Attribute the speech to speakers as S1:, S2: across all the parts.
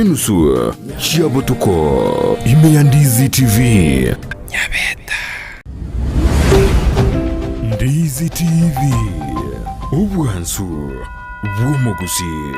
S1: Nusu Chiabotuko Ndizi TV Nyabeta Ndizi TV Ubwansu Gusii.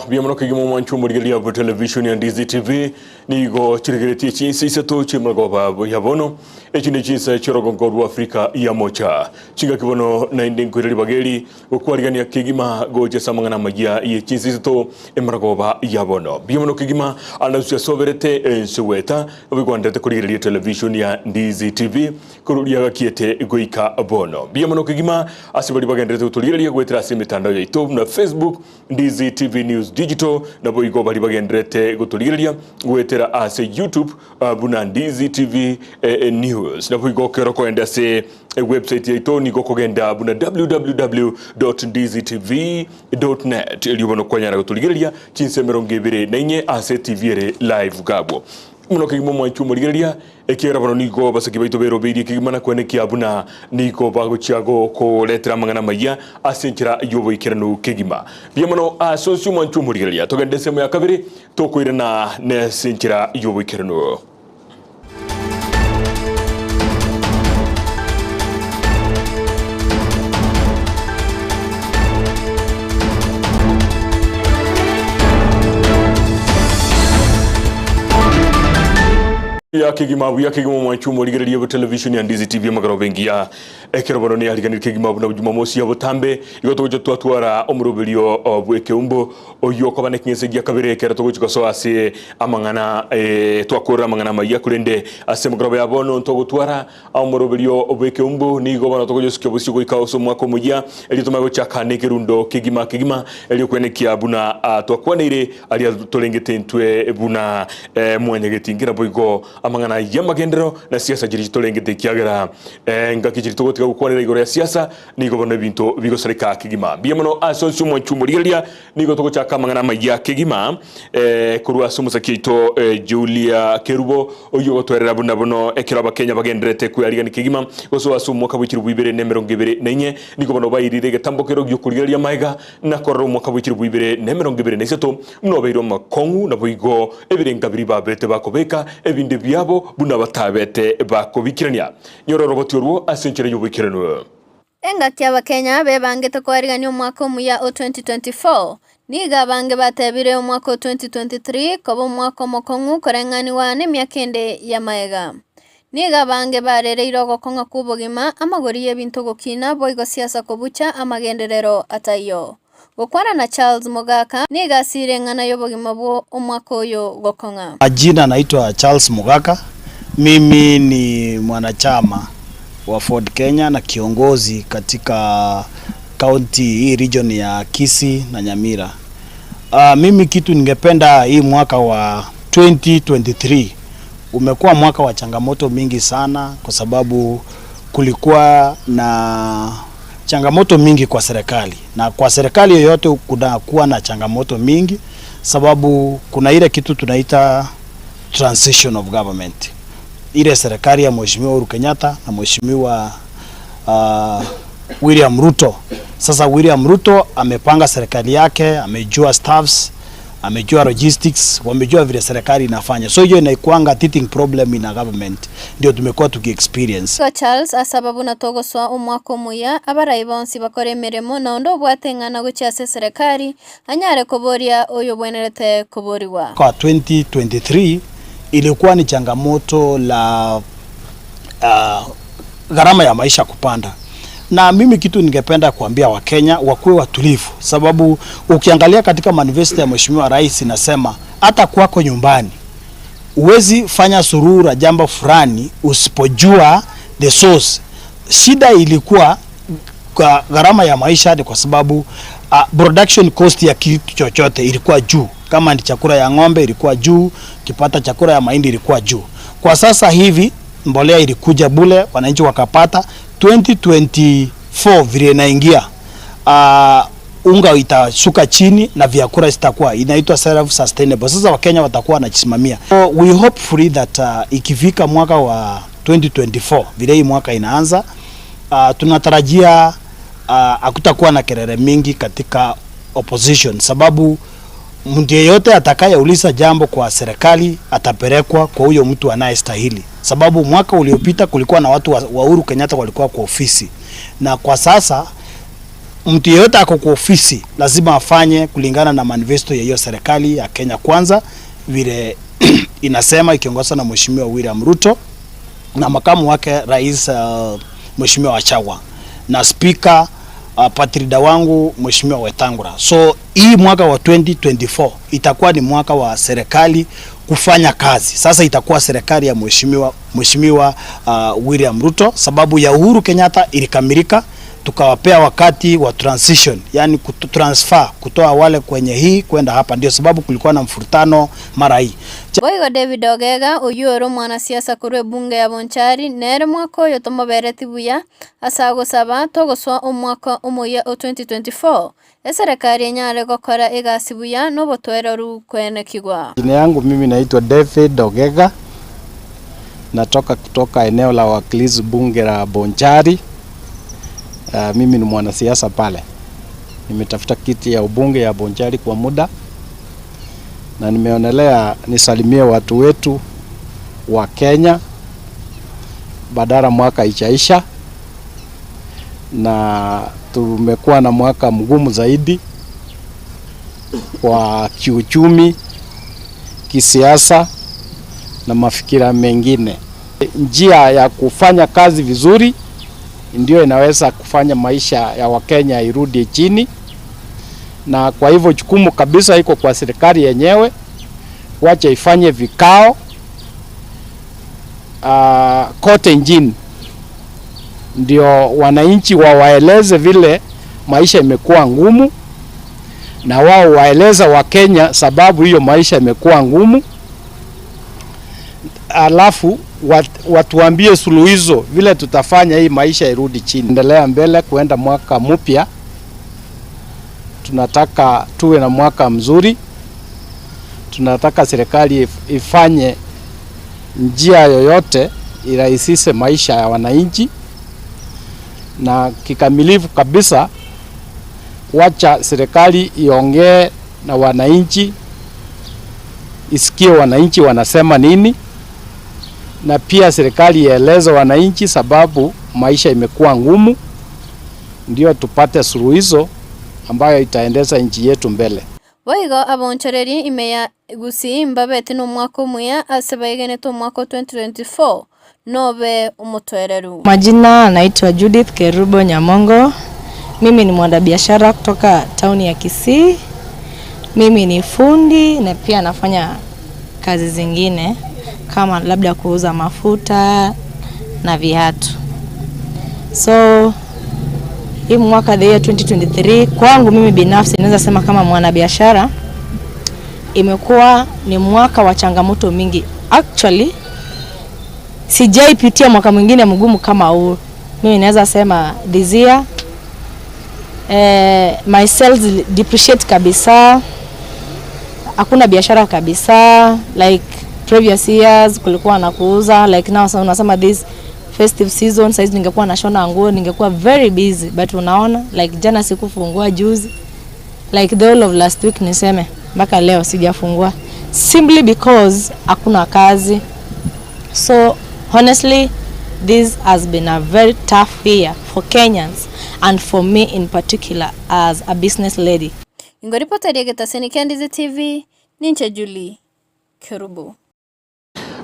S1: Biamono kigimo manchu murgelia bu television ya Ndizi TV nigo chirigireti CHINSA ISATO chimragoba bu yabono echine CHINSA chirogongo ru Afrika ya mocha chinga kibono na indin kwireli bageli okwarigani ya kigima goje samangana magia ye CHINSA ISATO emragoba yabono biamono kigima anazuya soverete suweta obigwandete kurigireli television ya Ndizi TV kurudia kiete goika abono biamono kigima asibali bagendete utulireli gwetera simitandao ya YouTube na Facebook Ndizi TV News Digital na boigo bali bagendrete gutuliriria gwetera ase YouTube buna Ndizi TV News na boigo keroko enda se website yaito ni gokogenda buna www.ndizitv.net elibono kwanyara gutuliriria chinsemerongibire nenye ase TV live gabo muno kigimo mwanchu murigeria ekera bano nigo basaki baito bero biri kigimana kwene kiabuna nigo bago chiago ko letra mangana maya asenchira yobo ikerano kigima biamono asosio mwanchu murigeria togende semo ya kabiri tokoirana ne senchira yobo ikerano ya kigima mwanchu murigeria bu television ya Ndizi TV magaro bengia ekero bononi aliganira kigima buna Jumamosi ya butambe igotogoje twatwara omuroberio bu EKEUMBU oyo kobane kinyese gya kabere ekero togoje koso ase amangana twakora amangana maya kurende ase magaro ya bono ntogotwara omuroberio bu EKEUMBU nigo bana togoje sikyo busiko ikaoso mwako muya eli tomago chakane kirundo kigima eli kwene kia buna twakwanire ali tolengete ntwe buna mwenyegetingira boigo amangana yamagendero na siasa jiri tolengete kiagera ngaki jiri togotika gukwanira igoro ya siasa nigo bono bintu bigosereka kigima biamono asonsu mwanchu murigeria nigo togo chaka amangana maya kigima kurwa sumusa kito Julia Kerubo oyo gotwerera buna bono ekiraba Kenya bagendrete kuyariga kigima goso asumo kabukiri bwibere nemerongibere nenye nigo bono bayirire getambokero gyukurigeria maiga na korro mo kabukiri bwibere nemerongibere neseto mno beiro makongu na boigo ebirenga biri babete bakobeka ebinde byabo buna batabete bakobikirania nyororo gotyorwo asenchire yubikirano
S2: engati abakenya bebangete kwariganya omwaka omuya 2024 niga bange batebire omwaka 2023 kobo omwaka mokongu korenganiwa n'emyaka ende ya maega niga bange barereire ogokonga kubogima amagori y'ebintu gokina boigo siasa kobucha amagenderero atayo gokwara na Charles Mugaka niga sirengana y'obogima bwo omwaka oyo gokonga.
S3: Majina naitwa Charles Mugaka. Mimi ni mwanachama wa Ford Kenya na kiongozi katika county hii region ya Kisii na Nyamira. Mimi kitu ningependa hii mwaka wa 2023 umekuwa mwaka wa changamoto mingi sana kwa sababu kulikuwa na changamoto mingi kwa serikali, na kwa serikali yoyote kuna kuwa na changamoto mingi sababu kuna ile kitu tunaita transition of government. Ile serikali ya Mheshimiwa Uhuru Kenyatta na Mheshimiwa William Ruto. Sasa William Ruto amepanga serikali yake, amejua staffs, amejua logistics, wamejua vile serikali inafanya. So hiyo inaikuanga teething problem in a government. Ndio tumekuwa tuki-experience.
S2: So Charles asababu natogoswa omwaka omuya abarayi bonsi bakora emirimo nondo bwatengana gucyase serikali anyare koboria oyo bwenerete koboriwa.
S3: Kwa 2023 ilikuwa ni changamoto la gharama ya maisha kupanda. Na mimi kitu ningependa kuambia Wakenya wakuwe watulivu, sababu ukiangalia katika manifesto ya Mheshimiwa Rais inasema hata kwako nyumbani Uwezi fanya surura jambo fulani usipojua the source. Shida ilikuwa kwa gharama ya maisha, kwa sababu production cost ya kitu chochote ilikuwa juu. Kama ni chakula ya ng'ombe ilikuwa juu, kipata chakula ya mahindi ilikuwa juu. Kwa sasa hivi mbolea ilikuja bule, wananchi wakapata. 2024 vile inaingia, unga itashuka chini na vyakula zitakuwa inaitwa self sustainable. Sasa Wakenya watakuwa wanajisimamia. So we hopefully that ikifika mwaka wa 2024 vile hii mwaka inaanza, tunatarajia hakutakuwa na kelele mingi katika opposition, sababu mtu yeyote atakayeuliza jambo kwa serikali atapelekwa kwa huyo mtu anayestahili. Sababu mwaka uliopita kulikuwa na watu wa Uhuru Kenyatta walikuwa kwa ofisi, na kwa sasa mtu yeyote ako kwa ofisi lazima afanye kulingana na manifesto ya hiyo serikali ya Kenya Kwanza vile inasema, ikiongozwa na Mheshimiwa William Ruto na makamu wake Rais Mheshimiwa Wachagua na speaker patrida wangu Mheshimiwa Wetangula. So hii mwaka wa 2024 itakuwa ni mwaka wa serikali kufanya kazi. Sasa itakuwa serikali ya Mheshimiwa William Ruto, sababu ya Uhuru Kenyatta ilikamilika, tukawapea wakati wa transition, yani transfer kutoa wale kwenye hii kwenda hapa. Ndio sababu kulikuwa na mfurutano mara hii.
S2: Boigo David Ogega uyoro mwanasiasa kurwe bunge ya Bonchari nere mwako yotomobereti buya asago saba togoswa omwaka omuya o 2024 eserikali enyale gokora egasi buya nobotwera ru kwene kigwa.
S4: Jina yangu mimi naitwa David Ogega, natoka kutoka eneo la wakilishi bunge la Bonchari. Mimi ni mwanasiasa pale. Nimetafuta kiti ya ubunge ya Bonchari kwa muda, na nimeonelea nisalimie watu wetu wa Kenya badala mwaka ichaisha, na tumekuwa na mwaka mgumu zaidi kwa kiuchumi, kisiasa na mafikira mengine. Njia ya kufanya kazi vizuri ndio inaweza kufanya maisha ya Wakenya irudi chini, na kwa hivyo jukumu kabisa iko kwa serikali yenyewe. Wacha ifanye vikao kote nchini, ndio wananchi waeleze vile maisha imekuwa ngumu, na wao waeleza Wakenya sababu hiyo maisha imekuwa ngumu, alafu watuambie suluhizo vile tutafanya hii maisha irudi chini. Endelea mbele kuenda mwaka mpya, tunataka tuwe na mwaka mzuri. Tunataka serikali ifanye njia yoyote irahisishe maisha ya wananchi, na kikamilifu kabisa wacha serikali iongee na wananchi, isikie wananchi wanasema nini, na pia serikali ieleze wananchi sababu maisha imekuwa ngumu, ndio tupate suluhizo ambayo itaendesha nchi yetu mbele.
S2: Boigo abonchereri imeya Gusii mbabete no mwaka muya asebaigene to mwaka 2024 nobe umutwereru.
S5: Majina naitwa Judith Kerubo Nyamongo. Mimi ni mwanabiashara kutoka tauni ya Kisii. Mimi ni fundi na pia nafanya kazi zingine kama labda kuuza mafuta na viatu. So hii mwaka the year 2023 kwangu mimi binafsi naweza sema kama mwanabiashara imekuwa ni mwaka wa changamoto mingi. Actually sijaipitia mwaka mwingine mgumu kama huu. Mimi naweza sema this year my sales depreciate kabisa. Hakuna biashara kabisa like previous years kulikuwa na kuuza, like now unasema this festive season saizi ningekuwa nashona nguo, ningekuwa very busy, but unaona like jana sikufungua, juzi like the whole of last week niseme mpaka leo sijafungua simply because hakuna kazi. So honestly this has been a very tough year for Kenyans and for me in particular as a business lady.
S2: Ingoripota Ndizi TV Ninche Julie Kerubu.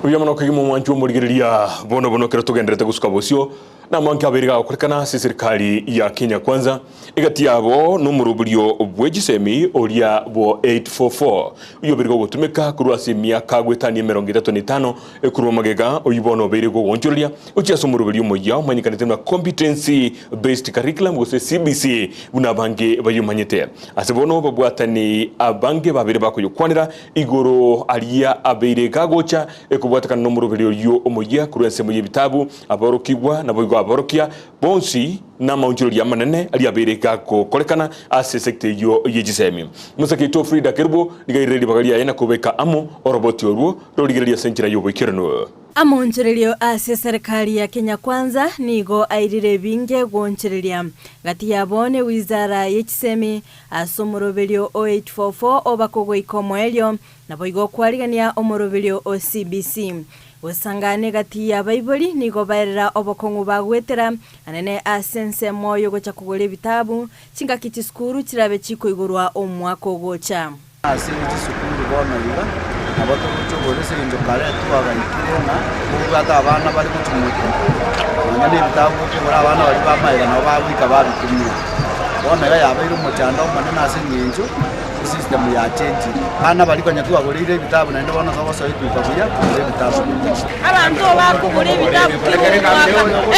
S1: uya mano kigimo mwanchu murigiria bono kero tugenderete gusuka bocio na mwanki abiriga gukurikana serikali ya Kenya Kwanza igati yabo no muruburio bwegisemi oria bo 844 uyo birigo gutumika kurwasi miaka gwetani 35 ekurwa magega uyibono birigo gonchoria ucia sumuruburio moya manyikanite na competency based curriculum gose CBC buna bange bayumanyete asebono babwatani abange babire bakuyukwanira igoro aria abiriga gocha ekubwatakana no muruburio yo omoya kurwense mu bitabu abarokigwa na boigo aborokia bonsi na maunjuri manene aliabirika ko kolekana ase sekte yo yegisemi musakito Frida Kerbo nigaireli bagalia yana kubeka amo oroboti oruo roligeria senchira yo bikirano amonchererio ase serikali ya Kenya Kwanza nigo airire binge gonchereria gati yabone wizara yegisemi asomoroberio 0844 obakogo ikomoelio na boigo kwarigania omoroberio o CBC usangane gati ya Bible nigo bairira obokongu bagwetera anene asense moyo gocha kugole bitabu chinga kiti skuru kirabe chiko igurwa omwako gocha
S3: asense skuru bona liga abato gocho gole se ndo kale twaga ikirona ubata abana bari kutumuka nane bitabu kugura abana bari bamaira no babika babikumye bona ya bairo muchanda manene asenyenjo system ya change bana bari kwanya twagurire bitabu na ndo bona sabo so itukabuya kugure bitabu
S6: abantu bakugure bitabu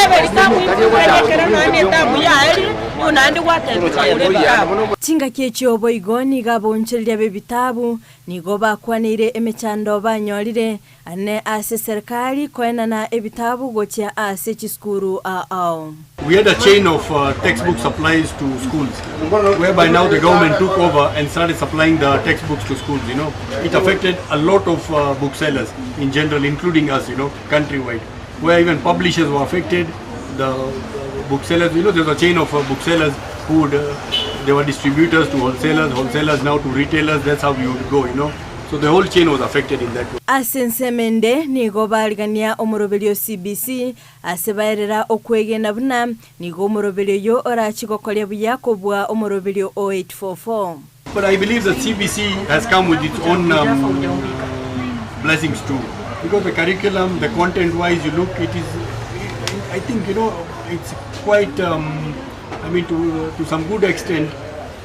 S6: ebe bitabu ikugure na bitabu ya eri unandi gwatebikire bitabu
S2: chinga kyecho boigoni gaboncheria be bitabu nigo bakwanire emechando banyorire ane ase serikali koena na ebitabu gocha ase chiskuru ao.
S7: We had a chain of textbook supplies to schools, whereby now the government took over and started supplying the textbooks to schools. You know, it affected a lot of booksellers in general, including us. You know, countrywide, where even publishers were affected. The booksellers, you know, there's a chain of booksellers who would, they were distributors to wholesalers now to retailers. That's how we would go. You know. So the whole chain was affected in that way.
S2: Asensemende nigo baligania omoroberio CBC asebairera okwegenda buna nigo omoroberio yo orachigokolia buyakobwa omoroberio 0844.
S7: But I believe that CBC has come with its own blessings too, because the curriculum, the content-wise, you look, it is, I think, you know, it's quite. I mean, to some good extent,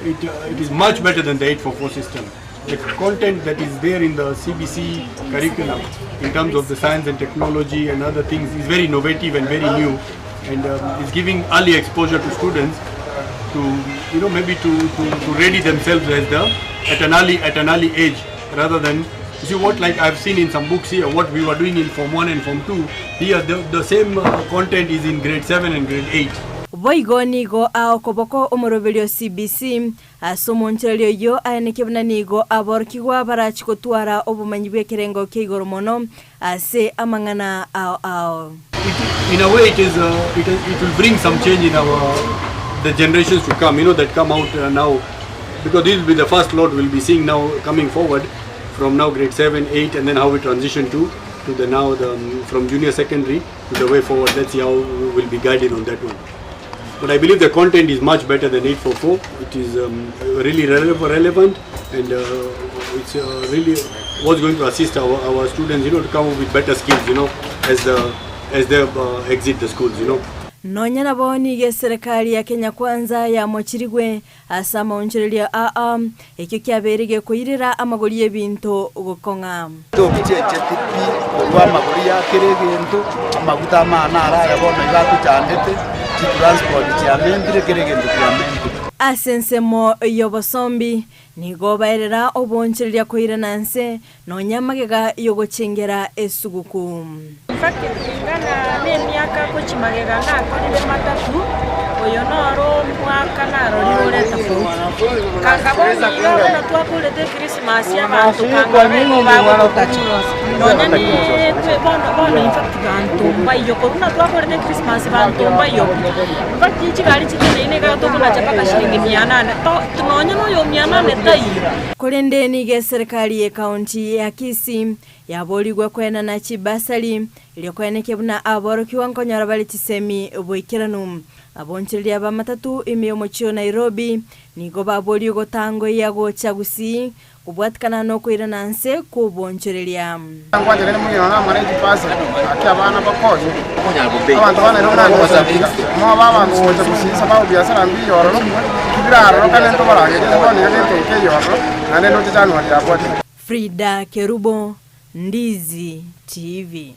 S7: it is much better than the 844 system. The content that is there in the CBC curriculum in terms of the science and technology and other things is very innovative and very new, and is giving early exposure to students to, you know, maybe to ready themselves as at an early age, rather than, you see what, like I've seen in some books here, what we were doing in Form 1 and Form 2, here the same content is in grade 7 and grade 8.
S2: Boigo nigo ao koboko omoroberio CBC asomonchererio yo aenekebna nigo aborkigwa barachikotwara obumanyi bwekerengo keigoro mono ase amangana ao.
S7: In a way, it will bring some change in the generations to come, you know, that come out now, because this will be the first lot we'll be seeing now coming forward from now grade 7, 8, and then how we transition to the now from junior secondary to the way forward. Let's see how we will be guided on that one. But I believe the content is much better than 844. It is really relevant, and it's really what's going to assist our students, you know, to come up with better skills, you know, as they exit the schools, you know.
S2: Nonya na boni ge serikali ya Kenya Kwanza ya mochirigwe asama onchereria ekyo kyaberege kuirira amagori y'ebintu gukonga
S3: to bicheche tipi kwa magori ya kiregento amaguta mana araya bona igatu chandete transport ya mendire kiregento ya mendire
S2: asensemo yobosombi nigo bairira obonchereria kuirananse nonya magega yogochengera esuguku
S6: fakti ngana myaka ko chimagega ngakore matatu oyo noro mwaka naro liore tofauti kangabona yoro na twakulete Christmas ya bantu kangabeno bago tachi nonya ni bono infakti bantu bayo koruna twakulete Christmas bantu bayo fakti chigari chitene ga to kuna chapaka shilingi 800 to nonya no yo 800 tai
S2: kolende ni ge serikali ya county ya Kisii yaboligwe kwena na chibasali iliyokwenekebuna aborokiwa nkonyara bali chisemi boikiranu aboncheria ba matatu imiyomochio Nairobi nigo baboli gotango yago cha Gusii
S6: ubwatikana no kwirana nse kubonchereria
S8: ngwanjere muyo na mwana ipasa akabana bakoje abantu bana no nanga basabika mo baba ngoje kusisa ba biashara mbi yoro no kiraro kana ndo barage ndo ni yake ke yoro ane no tjano ya bwati
S6: Frida Kerubo, Ndizi TV.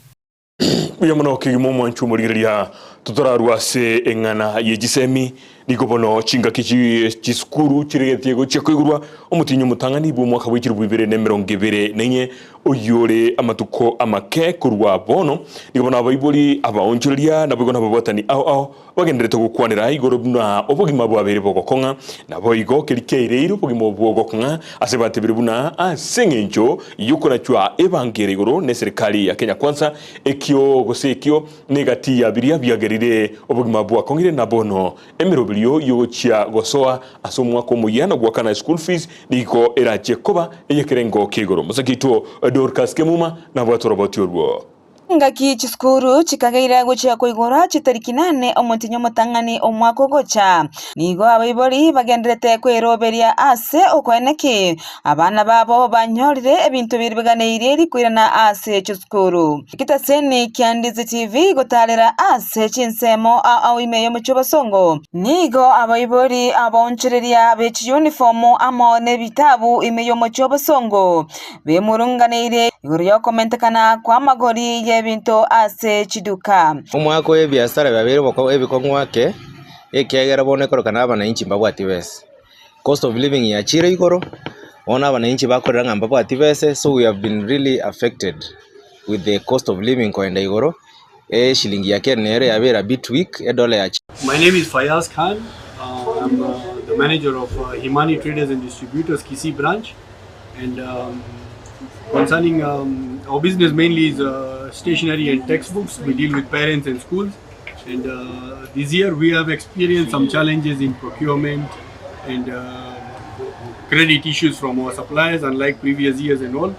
S1: Uya muno kigimo mwanchu murigiria tutorarwase engana yegisemi nikobono chinga kichikuru chiregetie gochekugurwa omutinyo mutangani bu mwaka w'ikiri 2024 oyore amatuko amake kurwa bono nikobona abayiboli abaonjuria nabwo nababotani aho bagenderete gukwanira igoro buna obugima bwabere bogokonga nabo igo kirikeire obugima bwogokonga asebatebire buna asengencho yukora chwa evangeli igoro ne serikali ya Kenya Kwanza ekio gosekio negati ya biria byagerire obugima bwakongire nabono emirobiryo yochia gosoa asomwa ko muyana gwakana school fees niko erache koba eyekerengo kigoro musakito Dorcas Kemuma na bwatora batiorwo
S9: ngaki chiskuru chikageira gochia koigora chitariki 8 omutinyo mutangani omwako gocha nigo abayiboli bagenderete kweroberia ase okweneki abana babo banyorire ebintu biribeganeire rikwirana ase chiskuru kitaseni kya Ndizi TV gotalera ase chinsemo awime yo muchobasongo nigo abayiboli abonchereria bechi uniform amo ne bitabu ime yo muchobasongo bemurunganeire igoro yo komentakana kwa magori binto ase chiduka
S10: omwako ebiasara babere boko ebikongwake ekegera bonekoro kana abananchi mbabwati bese cost of living ya chire igoro ona abananchi bakorera ngamba bwati bese so we have been really affected with the cost of living koenda igoro shilingi yake nere yabera a bit weak $1 ya.
S7: My name is Fayaz Khan. I'm the manager of Himani Traders and Distributors Kisii branch, and concerning our business mainly is stationery and textbooks. We deal with parents and schools, and this year we have experienced some challenges in procurement and credit issues from our suppliers, unlike previous years and all.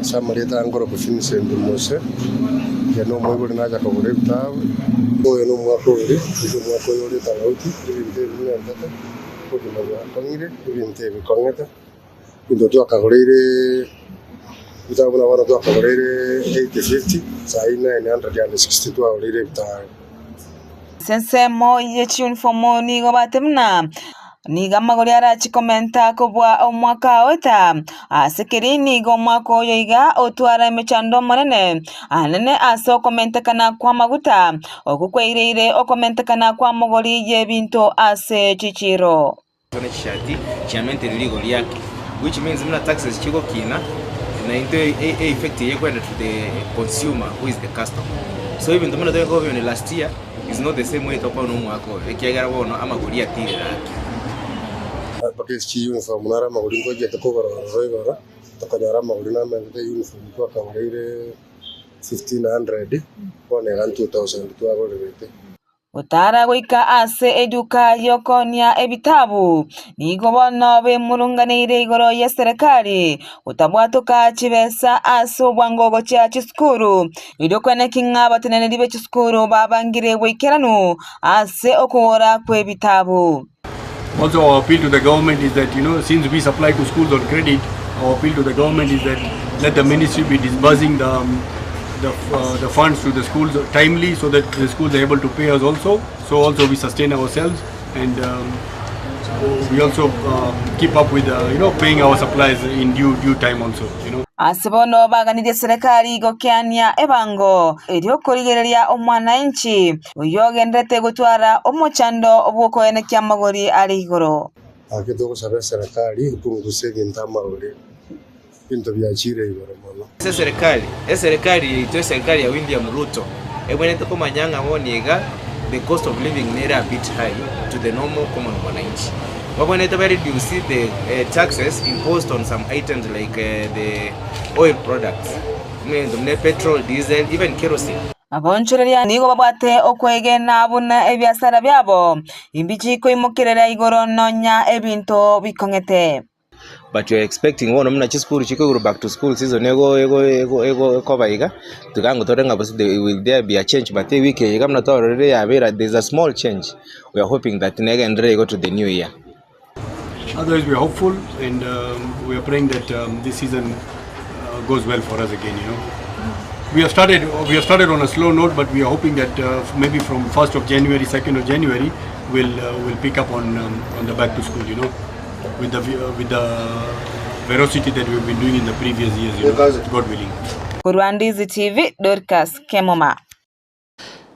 S8: Samarita angoro kusini sendu mose yano moyo na ja kogore bitawe moyo no mwako uri izo mwako yori tawuti ibinte bimwe ndata ko kimanya kongire ibinte bikongeta indo to akagorire bitabona bana to akagorire 850 sai 962 awurire bitawe
S9: sensemo yechi uniform nigo batemna niga magori arachi komenta kubwa omwaka weta asekeri nigo mwako yoiga otwara emechando monene anene aso komenta kana kwa maguta okukweirire okomenta kana kwa mogori yebinto ase chichiro
S10: Tone chishati chiamente ligo yake, which means mna taxes chiko kina na into effect yekwenda to the consumer who is the customer. So even though mna doing government last year is not the same way to kwa no mwako ekiagara bono amagori atire
S8: Porque si uniform nara maguri ngo jete ko roigora takanyara maguri na mende uniform kwa kawaire 1500 kone gan 2000 tu agorete
S9: utara goika ase eduka yokonia ebitabu nigo bono bemurunganeire igoro ya serikali utabwatuka chibesa ase obwangogo cha chiskuru idokwene kinga batenene libe chiskuru babangire wekeranu ase okuora kwe bitabu.
S7: Also, our appeal to the government is that, since we supply to schools on credit, our appeal to the government is that let the ministry be disbursing the funds to the schools timely, so that the schools are able to pay us also. So also we sustain ourselves, and we also keep up with paying our supplies in due time also.
S9: Asibono baganire serikali gokyania ebango eriokorigereria omwananchi uyogendete gutwara omuchando obwoko ene kyamagori ari igoro
S8: aketo kusaba serikali ipunguze bintamagori bintu byachire igoro mono
S10: serikali ya William Ruto ebwenete ko manyanga woniga the cost of living nera a bit high to the normal common mwananchi. Wabonete reduce the taxes imposed on some items like the oil products, petrol, diesel, even kerosene.
S9: Abonchereria nigo babwate okwegena abuna ebyasara byabo imbichi ko imokerera igoro nonya ebinto bikongete.
S10: But you are expecting one mna chiskuru chiko back to school season ego kobaiga tukango torenga basi will there be a change, but the week igamna to already there's a small change. We are hoping that nega ndre go to the new year.
S7: Otherwise, we are hopeful, and we are praying that this season goes well for us again. We have started on a slow note, but we are hoping that maybe from 1st of January, 2nd of January, we'll pick up on the back to school. With the velocity that we've been doing in the previous years. God willing.
S9: Ndizi TV, Dorcas Kemoma.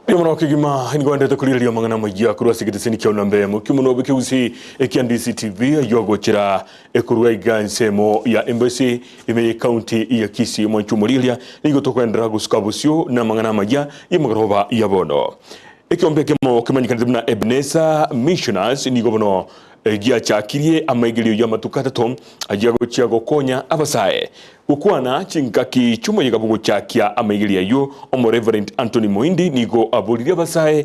S1: Yomono kigima ingwandete kuliriria mangana magia kurwa sigiteseni kya unambe mukimuno bikiusi ekia Ndizi TV yogochira ekurwa igansemo ya embassy ime county ya Kisii mwanchumuriria nigo tokwendera gusukabusyo na mangana magia yimagaroba yabono ekiombekemo kimanyikanite na Ebenezer Missioners nigo bono gia chakirie amaigilio ya matukatato ajia gochia gokonya abasae ukwana chinkaki chumo yigabugo chakia amaigilio yo omo Reverend Anthony Moindi nigo abulire abasae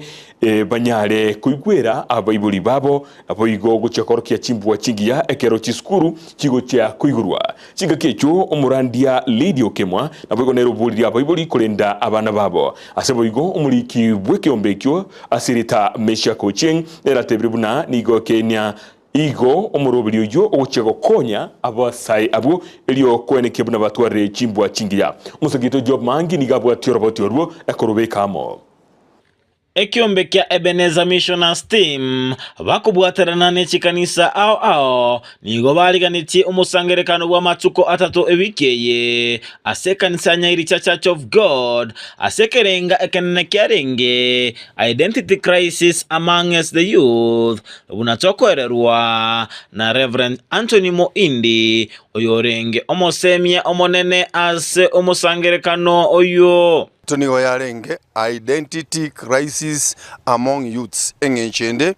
S1: banyare kuigwera abaibuli babo aboigo gochia korokia chimbwa chingia ekero chiskuru chigo cha kuigurwa chingakecho omurandia Lady Okemwa naboigo nero bulire abaibuli kolenda abana babo aseboigo omuliki bwekeombekyo asirita Mesha Coaching eratebiribuna nigo Kenya igo omurobiri yo ogochego konya abasai abo elio kweneke buna batware chimbwa chingia musagito job mangi nigabwa tioroboti orwo ekorobekamo
S11: Ekiombe kya Ebenezer Missioners team bakubwaterana n'ekikanisa ao nigo baliganitie umusangerekano wa matuko atatu ebikeye asekanisa nyairi cha Church of God asekerenga ekenene kyarenge identity crisis amongst the youth bunatokorerwa na Reverend Anthony Moindi oyorenge omosemia omonene ase umusangerekano oyo
S12: Tunigo yarenge identity crisis among youths engenchende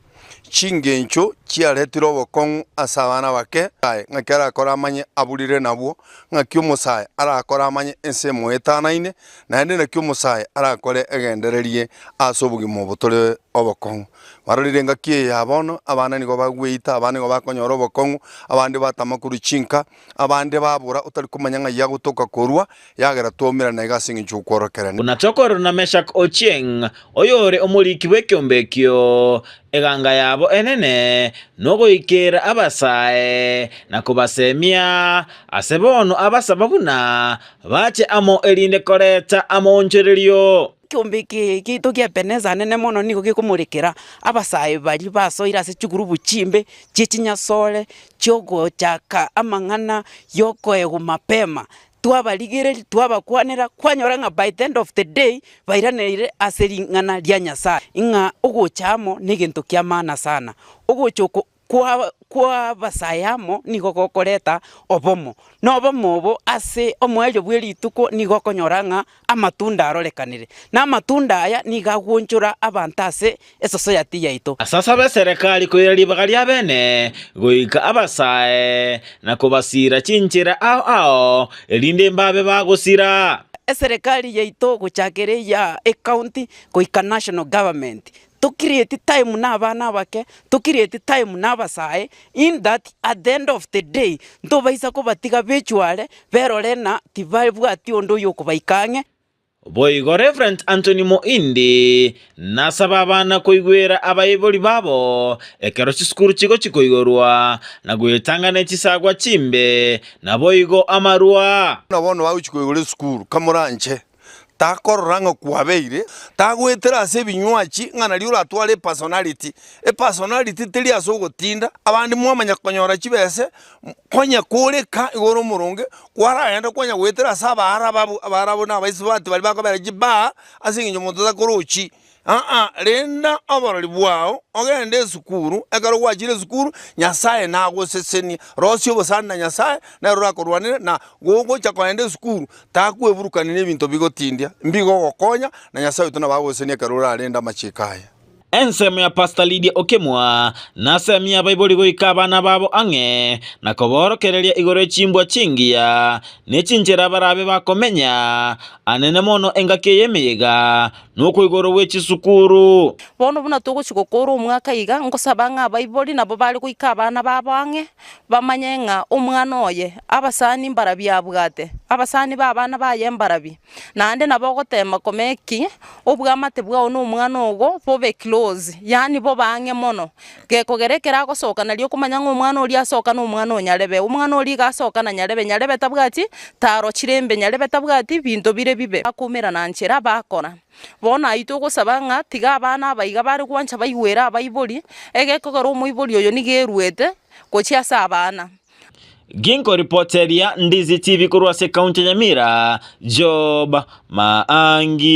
S12: chingencho chiaretiro bokong asabana bake ngakera akora amanye abulire nabwo ngakyumusaya arakora amanye ensemo etanaine naende nakyumusaya arakore egendererie asobugimo botore obokong marorire ngakie yabono abana nigo bagweita abana nigo bakonyora obokong abandi batamakuru chinka abandi babura utari kumanya nga yagutoka korwa yagera tomira na igasingi chukorokerane
S11: unatokoro na Meshak Ochieng oyore omuliki bwekyombekyo eganga yabo enene nogo ikera abasae na kubasemia asebono abasababuna bache amo elinde koreta amonchererio
S13: kyombeki kito kya Ebenezer nene mono niko gikumurikira abasae bali basoira se chuguru buchimbe chichinyasole chogo chaka amangana yoko ego mapema twabaligere twabakwanira kwanyora nga by the end of the day bairanire aseringana lya Nyasaye inga ugochamo nigintu kya maana sana ugochoko kwa basayamo nigo gokoreta obomo nobomo bo ase omwelyo bwerituko nigo konyoranga amatunda arorekanire na amatunda aya nigagwonchura abantu ase society yaito
S11: asasa be serikali koyeribaga lya bene goika abasae na kubasira chinchira ao elinde mbabe bagosira
S13: serikali yaito gochakere ya county goika national government to create time na abana bake to create time na abasae in that at the end of the day ndo baisa ko batiga bechuale berorena tibabwati ondo yoko baikange
S11: boigo Reverend Anthony Moindi nasaba abana koigwera abayiboli babo ekero chiskuru chigo chikoigorwa na gwetangana chisagwa chimbe na boigo amarua
S12: nabono bawuchikoigore skuru kamuranche takororanga kwabeire tagwetera ase binywachi ngana liura atwale personality teri asogotinda abandi mwamanya konyora chibese konya kureka igoro muronge kwaraenda konya gwetera saba arabo na baisibati bali bakobera jiba asinginyo muntu zakorochi renda abarali bwao ogende sukuru egaro gwachire sukuru Nyasaye nagoseseni rosio bosana Nyasaye na rurakorwanire na gogo chakwende sukuru takweburukanire ebintu bigotindia mbigo gokonya na Nyasaye tuna bagosenia karura renda machikaya
S11: ensemo ya Pastor Lady Okemwa nasemia Bible goika abana babo ange na koborokereria igoro chimbwa chingia nechinjera barabe bakomenya anene mono engake yemega nuko igoro wechi sukuru
S13: bono buna tugo chikokoro umwaka iga ngosabanga Bible nabo bali goika abana babo ange bamanyenga umwana oye abasani mbarabi abwate abasani babana bayembarabi nande nabo gotema komeki obwamate bwa no umwana ogo bobekilo
S14: close yani bo bange mono gekogerekera gosoka na lyo kumanya ngo umwana uri asoka no umwana onyarebe umwana uri gasoka na nyarebe tabwati taro chirembe nyarebe tabwati binto bire bibe akumira na nchera bakora bona ito gusaba nga tiga abana baiga bari gwancha bayiwera abayibori egekogera umuyibori oyo nigeruete gochiasa abana.
S11: Ginko reporteria Ndizi TV kurwase kaunti Nyamira Job Maangi.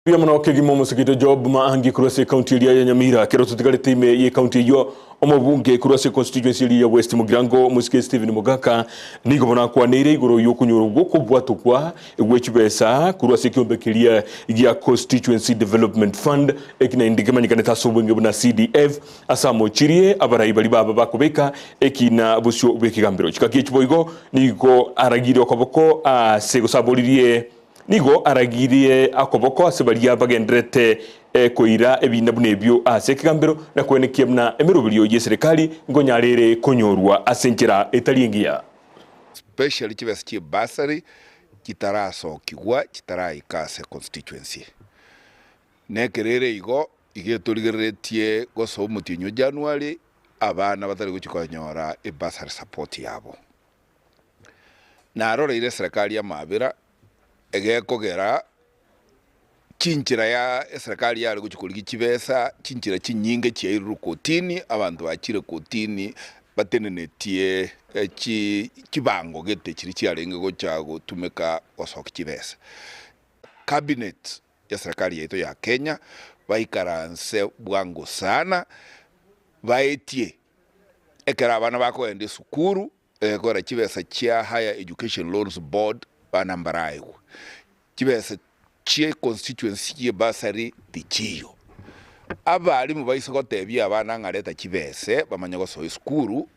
S1: Pia mwana wakegimo musikito Job Maangi kurwase kaunti ya Nyamira kero tutigale time ye kaunti yo omobunge kurwase constituency ya West Mugirango musike Steven Mugaka nigo bona kwa nire igoro yokunyoro goko bwatu kwa egwechibesa kurwase kyombekelia ya constituency development fund ekina indigemanyikane tasobwenge buna CDF asamo chirie abarayi bali baba bakobeka ekina busyo bekigambiro chikakie chiboigo nigo aragire okoboko sego sabolirie nigo aragirie akoboko asebaria bagendrete koira ebinda bunebyo asekigambiro na kwenekia mna emirubiriyo ye serikali ngonyarere konyorwa asenkera etaliengia
S15: especially chibesa chi basari kitaraso kigwa kitaraikase constituency nekerere igo igeturigeretie goso mutinyo January abana batari gukikonyora basari support yabo narore ile serikali ya mabira egekogera chinchira ya serikali yari guchikuliki chibesa chinchira chinyinge chairu kotini abantu bakire kotini batenenetie chibango gete chiri chiarenge gochago tumeka osoka chibesa cabinet ya serikali yetu ya Kenya baikaranse bwangu sana baetie ekera abana bako ende sukuru gora chibesa chia Higher Education Loans Board banambarayo chibesa chie constituency ye basari tichiyo abali mu bayisoko tebya abana ngareta chibese bamanya go so skuru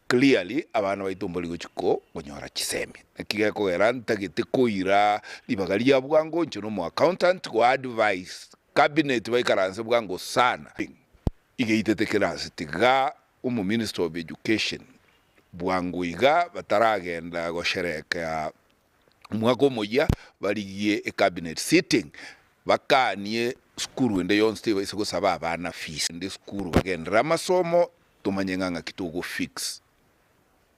S15: clearly abana bayitumboli gochiko gonyora chisemi nakige ko geranta gite koira libagali ya bwango nchono mu accountant go advice cabinet bayikaranse bwango sana igeitetekerase tiga umu minister of education bwango iga bataragenda go shereka mwako moja baligie cabinet sitting bakanie skuru ende yonste bayisoko saba abana fees ende skuru bagendera masomo tumanyenganga kitugo fix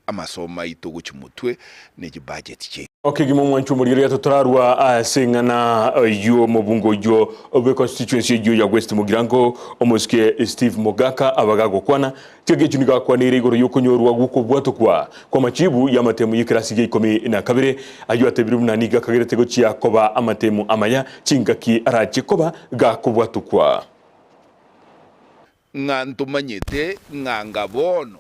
S15: amasoma itugo chimutwe ne budget che
S1: okegimo mwanchu muri yetu turarwa singana yo mobungo yo obe constituency yo ya West Mugirango omoske Steve Mugaka abagago kwana tege chunika kwa nire igoro yokonyorwa guko bwato kwa machibu ya matemu yikirasi ge 12 ayo atebiru na niga kagere tego chia koba amatemu amaya chingaki arache koba ga kubwato kwa
S15: ngantumanyete ngangabono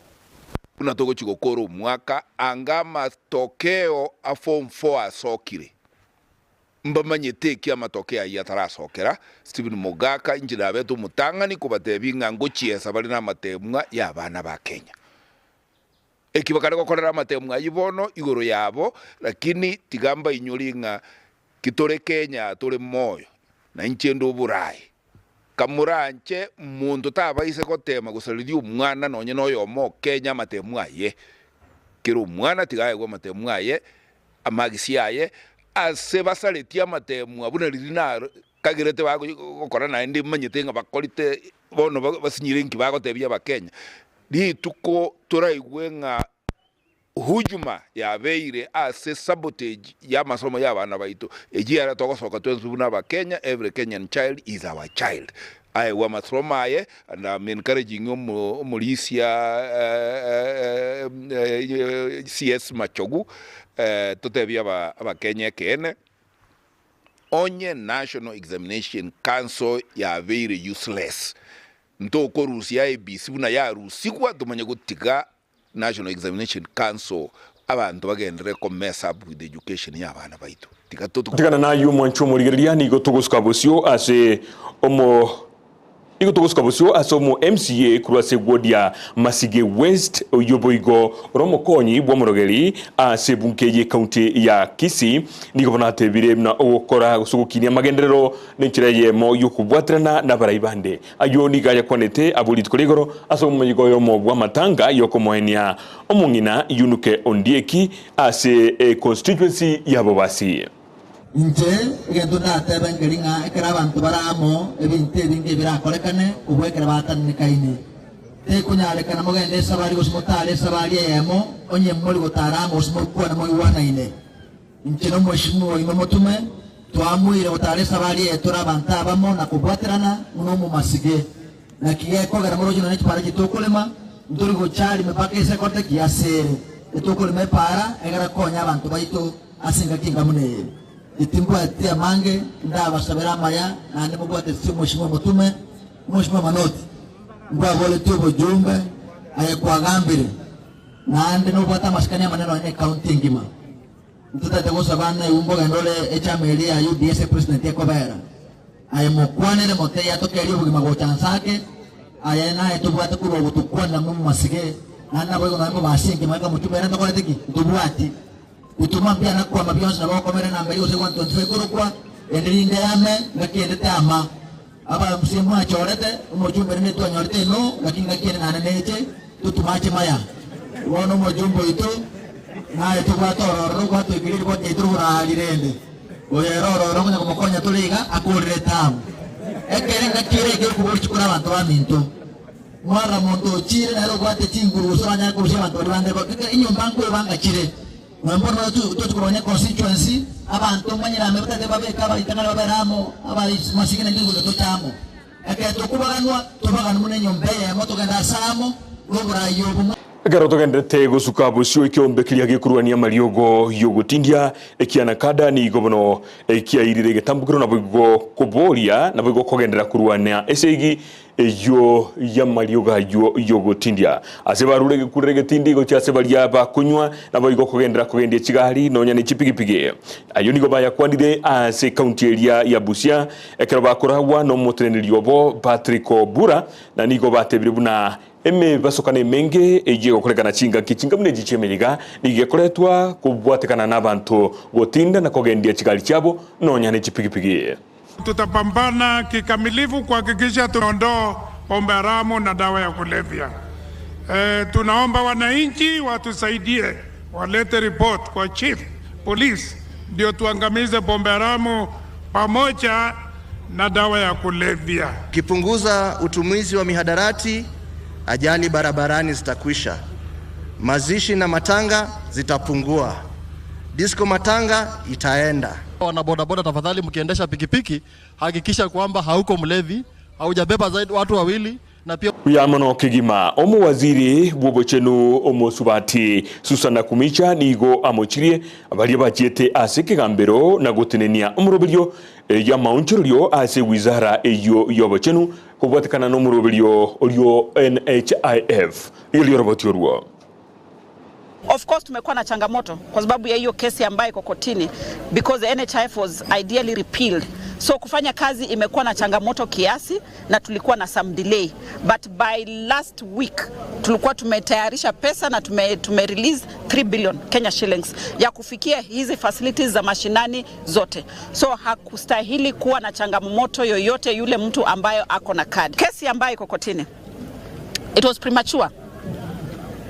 S15: unatogo chigokoro mwaka anga matokeo a form 4 asokire mbamanyete kia matokeo ya tarasokera Steven Mugaka injira betu mutangani kubatebi ngango chiesa bali na matemwa ya bana ba Kenya ekibakare gokorera matemwa yibono igoro yabo lakini tigamba inyolinga kitore Kenya tore moyo na inchendo burai kamuranche mundu tabaise gotema gusaliria umwana nonye noyo mo Kenya matemwa ye kiro umwana tigaye gwa matemwa ye amagisi yaye ase basaletia matemwa buna lirina kagirete bago gokora na ndi manyete nga bakolite bono basinyire nki bago tebya ba Kenya di tuko turaigwe nga hujuma ya beire ase sabotage ya masomo ya bana baito ejiara togosoka twezubuna ba Kenya. Every Kenyan child is our child. I wa matroma ye and I'm encouraging Mulisia CS Machogu totebia ba Kenya kene onye National Examination Council ya very useless ntoko rusia ebisi buna ya rusikwa tumanye gutiga National Examination Council abantu bagendere ko mess up with education y'abana baito
S1: tigana nayo mwancho murigeria ni gotogoska bosio ase omo igotogoska bosio ase omo MCA kurase godia Masige West oyoboigo romokonyi bwa murogeri ase bunkeje county ya Kisii nigo banatebire na okora gusugukinia magenderero n'ikireye mo yokubwatrana na barayibande ayo nigaya kwanete abuli tkolegoro ase omuyigo yo mo bwa matanga yokomoenia omungina yunuke ondieki ase constituency yabo basi
S16: Inche igento ndatebe ngeringa ekera abantu baramo ebinte bingi birakorekane ubwekera batanikaine te kunyarekana mugende sabari gusmutale sabari yemo onye muri gotaramo usmukwa na moyo wanaine inche no mheshimiwa imemotume twamuire gutale sabari yetura banta bamo na kubwaterana muno mu masige na kiyeko gara morojo na chipara gitokolema nduri gochari mepaka ise kote kiasere etokolema para egara konya abantu baito asinga kinga muneye itimbwa tia mange ndabasabira maya na ndimo bwate si mheshimiwa mutume mheshimiwa manoti ngwa vole tubo jumbe ayakwagambire na ndino bwata maskani maneno ene county ngima mtuta tegosa bana umboga ndole echameli ya UDS president ya Kobera ayamokwanere mote ya tokeli ubugima go chansake ayana etubwata kuba butukwana mu masige na nabo ngo basinge maka mutume rendo kole tiki tubwati utuma pia na kwa mabionzi na wako mere na mbeli ose 125 kurukwa endelinde yame ngakiende tama aba msimu achorete umojumbe ne to nyorete no lakini ngakiende na neneche tutumache maya wono mojumbe ito na eto kwa toro kwa to igiri kwa jetru ra lirende oyeroro ro ko konya tuliga akurire tamu ekere ngakire ke kubuchukura abantu baminto mwara mondo chire na ro kwa te chinguru usanya ko shema to bande ko inyumba ngo banga chire Mbona tu kubonye constituency abantu manyira amebata babeka bayitangala baberamo abali masikina ngingo tutamo aketo kubaganwa tubagana munenyo mbeye moto ganda samo ngobura yobu
S1: Garoto gendete gusuka busio ikiombe kilia gikuruania mariogo yogutindia ekiana kada ni gobono ekia irire getambukiro na bwigo kuboria na bwigo kogendera kuruania esegi yo ya marioga yo yogutindia asebarure gikurire getindi go chasebaria ba kunywa na bwigo kogendera kogendia chigari nonya ni chipigipige ayo nigo baya kwandire ase county area ya Busia ekero bakoragwa no mutreneri obo Patrick Bura na nigo batebire buna eme basokane menge eje gokorekana chinga kichinga mune jichemeriga nigekoretwa kubwatekana n'abantu gotinda na kogendia chigali chabo nonya ne chipigipigi.
S17: Tutapambana kikamilifu kuhakikisha tunaondoa pombe haramu na dawa ya kulevya. Tunaomba wananchi watusaidie, walete report kwa chief police ndio tuangamize pombe haramu pamoja na dawa ya kulevya.
S18: Kipunguza utumizi wa mihadarati, ajali barabarani zitakwisha, mazishi na matanga zitapungua, disco matanga itaenda.
S19: Wana bodaboda, tafadhali mkiendesha pikipiki hakikisha kwamba hauko mlevi, haujabeba zaidi watu wawili na pia
S1: Yamano kigima omu waziri bwobochenu omu subati Susana Kumicha nigo amochirie abali bajete aseke gambero na gotenenia omurobelyo ya maunchiryo ase wizara eyo yobochenu kubwatekana no murobelyo olyo NHIF ili robotyo ruo.
S20: Of course tumekuwa na changamoto kwa sababu ya hiyo kesi ambayo iko kotini because the NHIF was ideally repealed. So kufanya kazi imekuwa na changamoto kiasi na tulikuwa na some delay. But by last week tulikuwa tumetayarisha pesa na tume release 3 billion Kenya shillings ya kufikia hizi facilities za mashinani zote. So hakustahili kuwa na changamoto yoyote yule mtu ambayo ako na card. Kesi ambayo iko kotini, it was premature.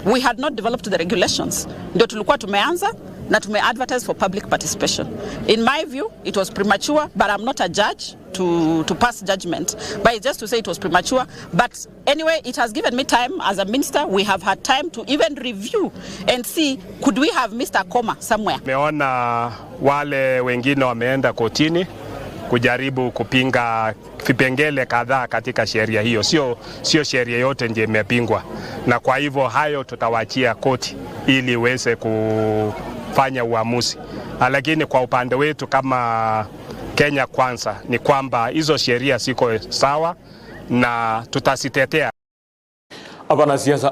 S20: We had not developed the regulations. Ndio tulikuwa tumeanza na tume-advertise for public participation. In my view, it was premature, but I'm not a judge to pass judgment. But it's just to say it was premature. But anyway, it has given me time as a minister. We have had time to even review and see, could we have missed a comma somewhere?
S21: Meona wale wengine wameenda kotini kujaribu kupinga vipengele kadhaa katika sheria hiyo. Sio sheria yote ndiyo imepingwa. Na kwa hivyo hayo tutawachia koti ili iweze kufanya uamuzi. Lakini kwa upande wetu kama Kenya Kwanza ni kwamba hizo sheria siko sawa na tutasitetea.
S1: Abana siasa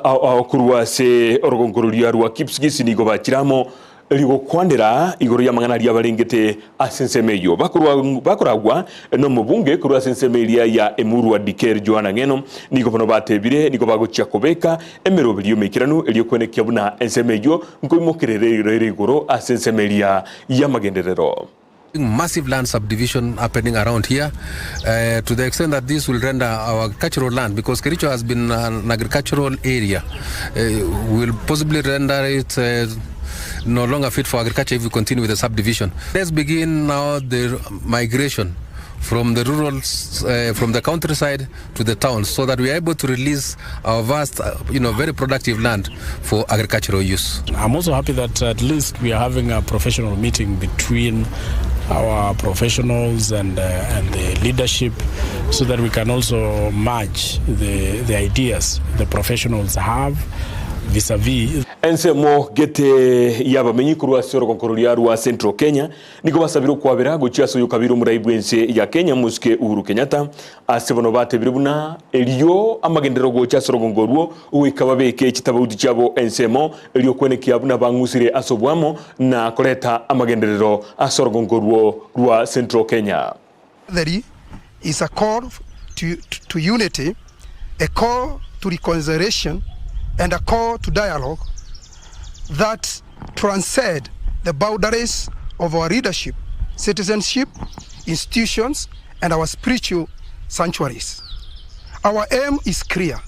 S1: kuruwa se orgongorulia ruwa Kisii nigo bakiramo ligo kwandera igoro ya mangana lya balengete asensemeyo bakoragwa no mubunge kurwa sensemelia ya Emurwa Diker Joana Ngeno nigo bono batebire nigo bagocha kobeka emero bilyo mekirano eliyo kwenekia buna ensemeyo ngo imokerere igoro asensemelia ya magenderero.
S22: Massive land subdivision happening around here to the extent that this will render our agricultural land, because Kericho has been an agricultural area, will possibly render it no longer fit for agriculture if we continue with the subdivision. Let's begin now the migration from the rural, from the countryside to the towns, so that we are able to release our vast, very productive land for agricultural use.
S4: I'm also happy that at least we are having a professional meeting between our professionals and the leadership, so that we can also match the ideas the professionals have vis-a-vis.
S1: Ensemo gete yaba menyi kurwa soro konkorulia rwa Central Kenya niko basabiro kwabera guchiaso yukabiro muraibu ense ya Kenya muske Uhuru Kenyatta asebono bate biribuna eliyo amagendero gochiaso rogongorwo uikababeke kitabudi cyabo ensemo eliyo kweneki abuna bangusire asobwamo na koleta amagenderero asorogongorwo rwa Central Kenya.
S5: There is a call to unity, a call to reconciliation, and a call to dialogue that transcend the boundaries of our leadership, citizenship, institutions, and our spiritual sanctuaries. Our aim is clear: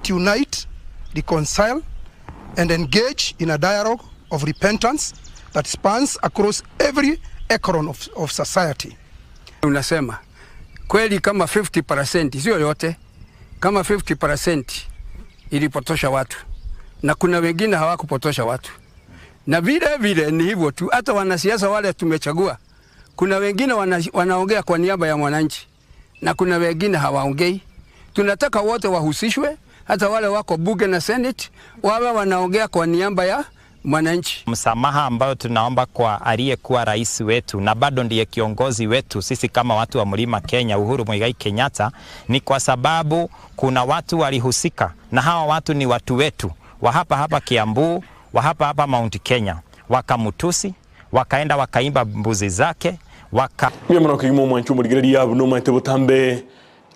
S5: to unite, reconcile, and engage in a dialogue of repentance that spans across every echelon of society.
S23: Unasema kweli kama 50%, sio yote, kama 50% ilipotosha watu na kuna wengine hawakupotosha watu, na vile ni hivyo tu. Hata wanasiasa wale tumechagua, kuna wengine wanaongea kwa niaba ya mwananchi na kuna wengine hawaongei. Tunataka wote wahusishwe, hata wale wako bunge na senate wawe wanaongea kwa niaba ya mwananchi.
S24: Msamaha ambayo tunaomba kwa aliyekuwa rais wetu na bado ndiye kiongozi wetu sisi kama watu wa Mlima Kenya, Uhuru Muigai Kenyatta, ni kwa sababu kuna watu walihusika, na hawa watu ni watu wetu wa hapa Kiambu, wa hapa Mount Kenya, wakamutusi, wakaenda wakaimba mbuzi zake,
S1: Mwana kigimo mwanchu murigeria buno mate butambe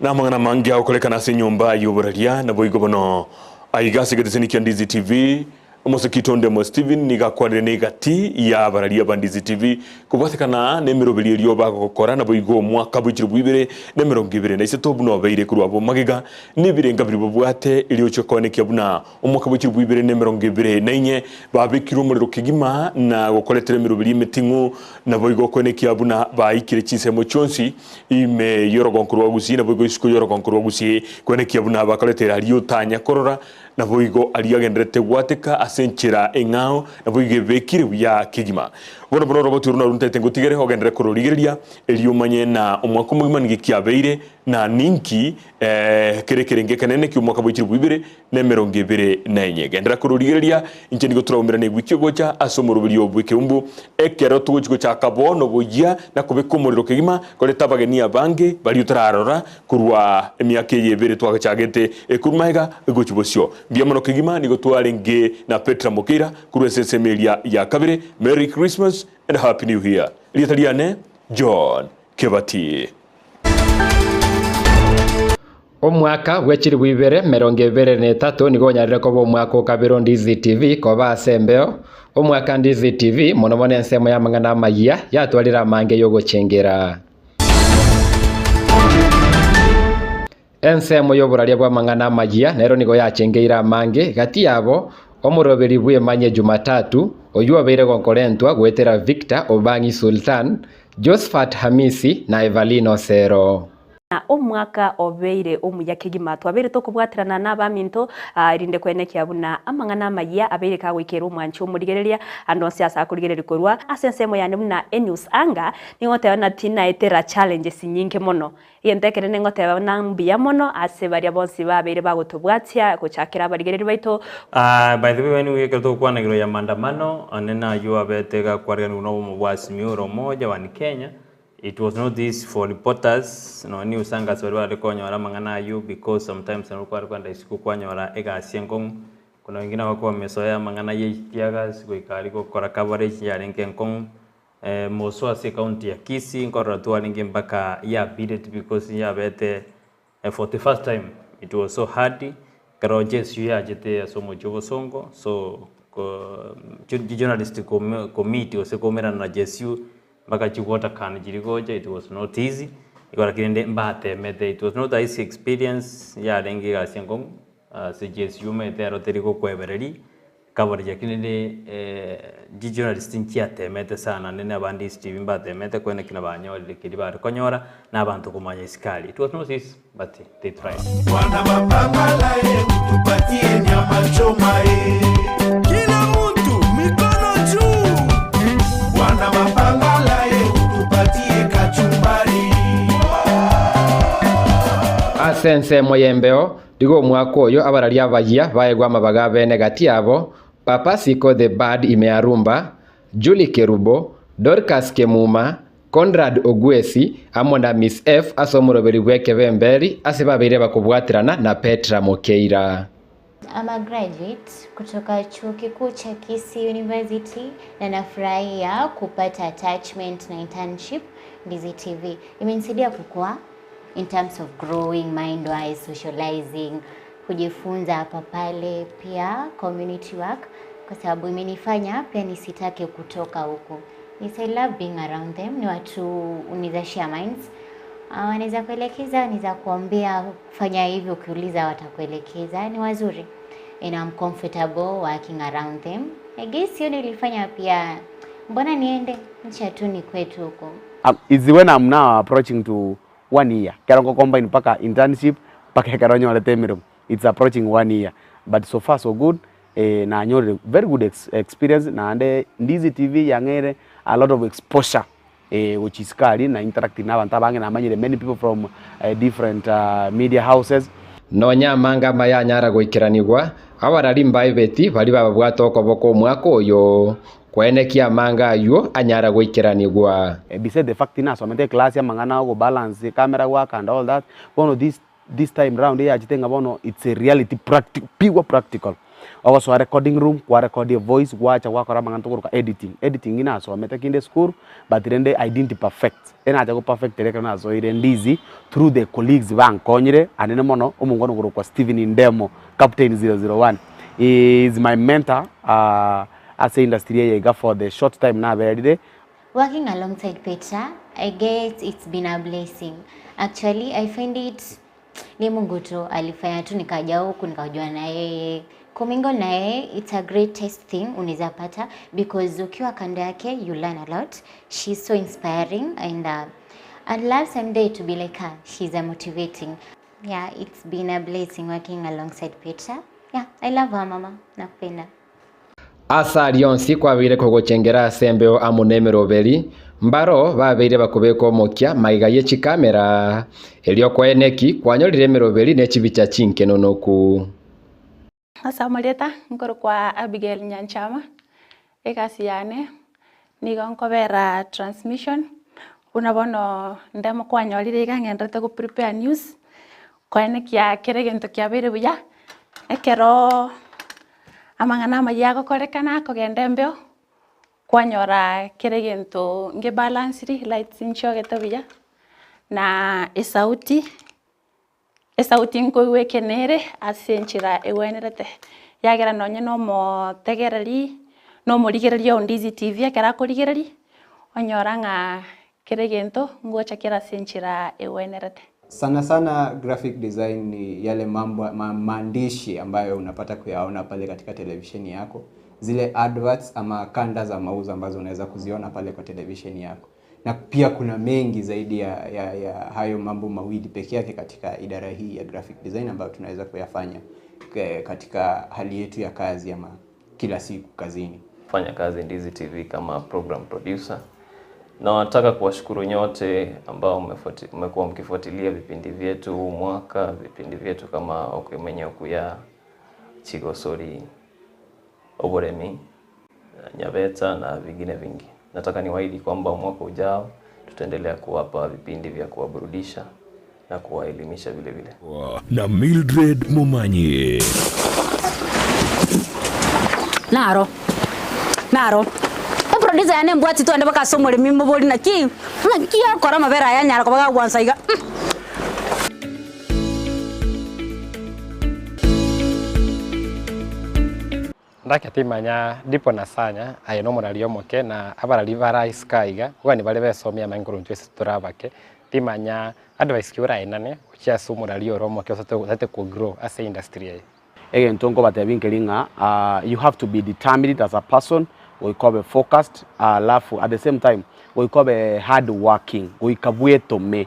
S1: na mangana mangi akolekana se nyomba yoboraria na boigo bono aigase gedeseni kya Ndizi TV Mosekitonde mo Steven niga kware negati ya bararia Ndizi TV kubathikana ne mirobeli ryo bagokora na boigo mwaka bwikiri bwibere ne mirongibere na iseto buno baire kuru abo magiga nibirenga biri bobwate iliyo chokoneke buna umwaka bwikiri bwibere ne mirongibere na inye babikiro muri rukigima na gokoletere mirobeli metingu na boigo koneke buna baikire chinsemo chonsi ime yorogonkuru wa Gusii na boigo isiko yorogonkuru wa Gusii koneke buna bakoletere aliyo tanya korora na boigo aliyagendrete gwateka asenchira engao na boige bekire ya kigima bono robotu runa runte ngutigere hogendere kororigeria eliyo manye na umwaka mugima ngikiabeire na ninki kerekerenge kanene ki umwaka bwikiri bwibere ne merongibere na enye gendera kororigeria inche nigo turawumira ne gwikyo gocha asomorubiriyo bwikeumbu ekero tugo cha kabono boya na kubekomorero kigima kole tabageni abange bari utararora kurwa emyaka yebere twagachagete kurumaiga gochibosyo biamono kigima nigo twarenge na Petra Mokeira kurwa sesemelia ya kabere. Merry Christmas and Happy New Year. Lietaliane John KEBATI.
S25: Omwaka wechiri bwibere meronge bere ne tato nigo nyarire ko bo mwaka kabiro Ndizi TV ko basembeo omwaka Ndizi TV monomone nsemo ya mangana mayia yatwalira mange yogo chengera ensemo yoboraria bwa mangana mayia nero nigo yachengeira mange gati yabo omuroberi bwe manye Jumatatu oyuwa beire gonkorentwa gwetera Victor Obangi Sultan, Josephat Hamisi na Evalino Sero.
S26: Na omwaka obeire omuya kigima twabeire tokubwatirana n'abaminto irinde kwenekya buna amangana mayia abeire kagwikera omwanchi omurigereria ando siasa akurigereri korwa asensemo yane buna News anga ningote na tina etera challenges nyinge mono yentekere ningote na mbia mono ase baria bonsi babeire bagotubwatia kuchakira barigereri baito.
S27: By the way, when we get to kwanagiro ya maandamano anena yuwa betega kwaria nuno mubwasi miuro moja wa Kenya. It was not this for reporters, News angas wale walikonya wala mangana yu because sometimes nalikuwa kwenda isiku kwanya wala ega asiengong. Kuna wengine wako wamesoea mangana ye tiagas kuikali ko kora coverage ya Lenkong. Moso ase county ya Kisii nkora tu alinge mpaka ya bidet because ya bete for the first time it was so hard. Karoje suya jete asomo jogo songo so journalist committee ose komera na jesu baka chigota kan jirigoja. It was not easy ikora kirende mbate mete. It was not an easy experience ya lengi ga sengong suggests you mete roteriko kwebereri coverage yakini journalist nkia temete sana nene abandi TV mbatemete kwene kina banyoli kidi bari konyora n'abantu kumanya isikali. It was not this but they tried.
S2: Wana mapambala tupatie nyama choma kila mtu mikono juu. Wana mapambala tupatie kachumbari.
S25: Asense moyembeo digo mwako yo abararia abagia baegwa mabaga bene gati abo Papa Siko the Bad Imearumba, Julie Kerubo, Dorcas Kemuma, Conrad Ogwesi amwe na Miss F asomoroberi bweke bemberi asebabire bakubwatirana na Petra Mokeira.
S3: I'm a graduate kutoka chuo kikuu cha Kisii University na nafurahia kupata attachment na internship Ndizi TV. Imenisaidia kukua in terms of growing mind wise, socializing, kujifunza hapa pale, pia community work kwa sababu imenifanya pia nisitake kutoka huko. I love being around them. Ni watu uniza share minds. Wanaweza kuelekeza, wanaweza kuambia kufanya hivi, ukiuliza watakuelekeza. Ni wazuri. And I'm comfortable working around them. I guess hiyo nilifanya pia mbona niende ncha tu ni kwetu huko.
S6: Is when I'm now approaching to 1 year. Karongo combine paka internship paka karonyo wale temiro. It's approaching 1 year. But so far so good. Na nyo very good experience na ande Ndizi TV yangere a lot of exposure which is kali na interacting na abantu abange na manyire many people from different media houses.
S25: No nyamanga maya nyara goikiranigwa abarari mbai beti bali bababwata okoboko mwako uyo kwenekia manga yo anyara goikiranigwa.
S6: Beside the fact ina so mente class ya mangana go balance camera work and all that. Bono this time round here ajitenga bono it's a reality pure practical. Also a recording room, kwa record your voice, wacha wakora manganto kuruka editing ina so mete kinde school but rende identity perfect. Ena acha go perfect reka na so ire Ndizi through the colleagues bank konyire anene mono umungono kuruka Steven Ndemo Captain 001 is my mentor as a industry yega for the short time na very.
S3: Working alongside Petra, I guess it's been a blessing. Actually, I find it ni Mungu tu alifanya tu nikaja huku nikajua na yeye. Kumingo na yeye, it's a great test thing unaweza pata because ukiwa kando yake you learn a lot. She's so inspiring and I'd love someday to be like her. She's a motivating. Yeah, it's been a blessing working alongside Petra. Yeah, I love her mama. Nakupenda.
S25: Asa lionsi kwabire kugochengera sembeo amunemero beri mbaro babire bakubeko mokia maigaye chikamera elio kweneki kwanyolire meroberi nechibicha chinke nonoku.
S7: Asamaleta ngoro kwa Abigail Nyanchama ekasiane nigo nkobera transmission unabono ndemo kwanyolire igangendete ku prepare news kwenekia keregento kiabere buya ekero amangana mayago korekana kogende mbeo kwanyora keregento nge balance lights inchogete buya na esauti nko wekenere asenchira ewenerete yagera nonye no mo tegereri no morigereri on Ndizi TV akara korigereri onyora nga keregento ngocha kera senchira ewenerete.
S8: Sana sana graphic design ni yale mambo maandishi ambayo unapata kuyaona pale katika televisheni yako, zile adverts ama kanda za mauzo ambazo unaweza kuziona pale kwa televisheni yako. Na pia kuna mengi zaidi ya hayo mambo mawili pekee yake katika idara hii ya graphic design ambayo tunaweza kuyafanya katika hali yetu ya kazi ama kila siku kazini.
S9: Fanya kazi Ndizi TV kama program producer. Na nataka kuwashukuru nyote ambao mmekuwa mkifuatilia vipindi vyetu mwaka, vipindi vyetu kama Okemenya Okuya, Chigosori, Oboremi, Nyabeta na vingine vingi. Nataka niwaahidi kwamba mwaka ujao tutaendelea kuwapa vipindi vya kuwaburudisha na kuwaelimisha vile vile.
S10: Na Mildred Mumanyi.
S28: Naro. Producer yane mbwati tu ande baka somole mimbo boli na ki akora mabera ya nyara ko baka gwansa iga.
S25: Ndakati manya dipo nasanya ayeno monalio moke na abarali bara iskaiga wani bale besomya manguru twese turabake timanya advice kiura inane ukia sumuralio romo ke sote ku grow as industry.
S6: again tongo batebinkelinga you have to be determined as a person, we call it focused, alafu at the same time we call it hard working, we kabweto me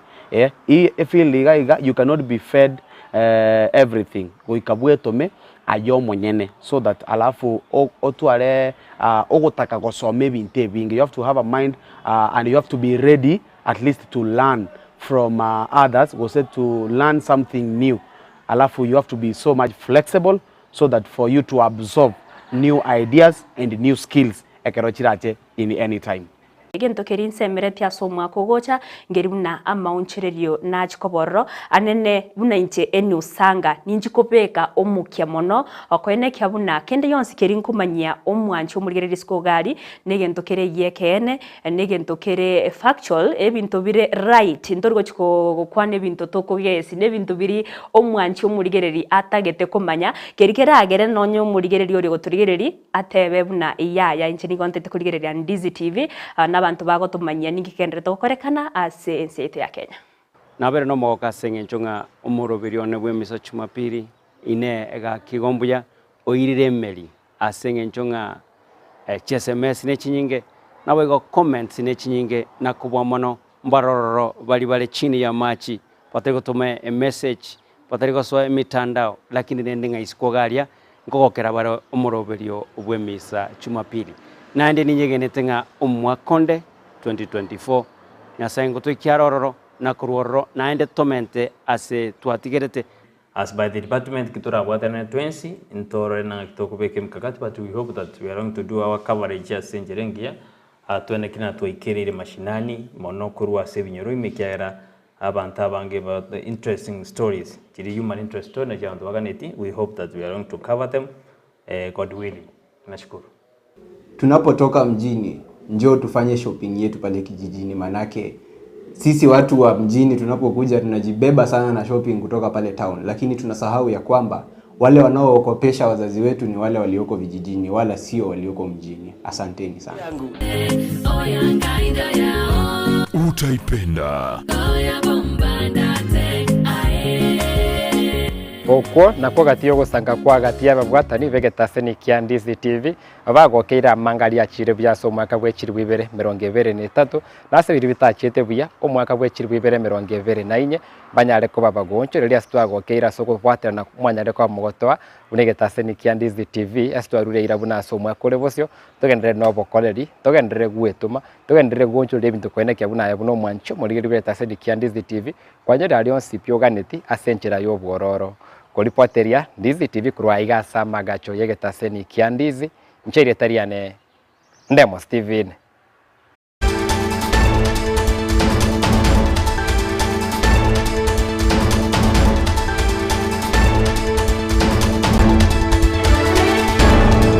S6: if you cannot be fed everything, we kabweto me ayo mwenyene, so that alafu otuare ogotaka gosome binte bingi. You have to have a mind and you have to be ready at least to learn from others, we said to learn something new. Alafu you have to be so much flexible so that for you to absorb new ideas and new skills ekerochirache in any time.
S26: Gento kerinse meretia somwa kogocha ngeri buna amaunchererio na chikoborro anene buna inche eni usanga ninjikopeka omukia mono okoene kya buna kende yonsi kerinkumanyia omwancho murigereri skogari negento kere yekene negento kere factual ebinto bire right ndorgo chiko kwane binto toko yes nebinto biri omwancho murigereri atagete komanya kerikera agere nonyo murigereri ori goturigereri atebe buna iyaya inche ni content kurigereri Ndizi TV abantu bagotumanyia ningikendere tokorekana ase nsete ya Kenya
S11: nabere no moka sengenchonga omoroberio ne bwemiso Jumapili ine ega kigombuya oirire meri asengenchonga SMS ne chinyinge nawe go comments ne chinyinge nakubwa mono mbarororo bali chini ya machi patego tume a message patego so mitandao lakini ndenga iskogaria ngokokera baro omoroberio bwemisa Jumapili nande ninyegenetenga omwakonde 2024 nyasaye twikiarororo na kurororo naende tomente ase twatigerete
S27: as by the department kitura watana 20 intore na kitokubeke mkakati, but we hope that we are going to do our coverage as senjerengia atwene kina twikirire mashinani mono kurwa sebinyoro imekiara abantu abange about the interesting stories kiri human interest story na jandu waganeti. We hope that we are going to cover them God willing. Nashukuru.
S8: Tunapotoka mjini njoo tufanye shopping yetu pale kijijini, manake sisi watu wa mjini tunapokuja tunajibeba sana na shopping kutoka pale town, lakini tunasahau ya kwamba wale wanaookopesha wazazi wetu ni wale walioko vijijini wala sio walioko mjini. Asanteni sana.
S10: Utaipenda.
S25: Okwo nako gatio gusanga kwa gatia babwatani vegetaseni kia Ndizi TV abagokeira mangari achire bya so mwaka bwechiri bwibere 2023 nase biri bitachete buya omwaka bwechiri bwibere 2024 banyare ko babagoncho riri asitwagokeira so kubwatana na mwanyare ko mugotoa unegetaseni kia Ndizi TV asitwarure irabuna so mwaka lebosyo togendere no bokoleri togendere gwetuma togendere goncho lebintu kwene kia buna yabuno mwancho muri riri taseni kia Ndizi TV kwanyere arion sipyo ganeti asenchera yo bwororo kolipoteria Ndizi TV kurwa igasa magacho yegetaseni kia Ndizi mcheri tariane Ndemo Steven.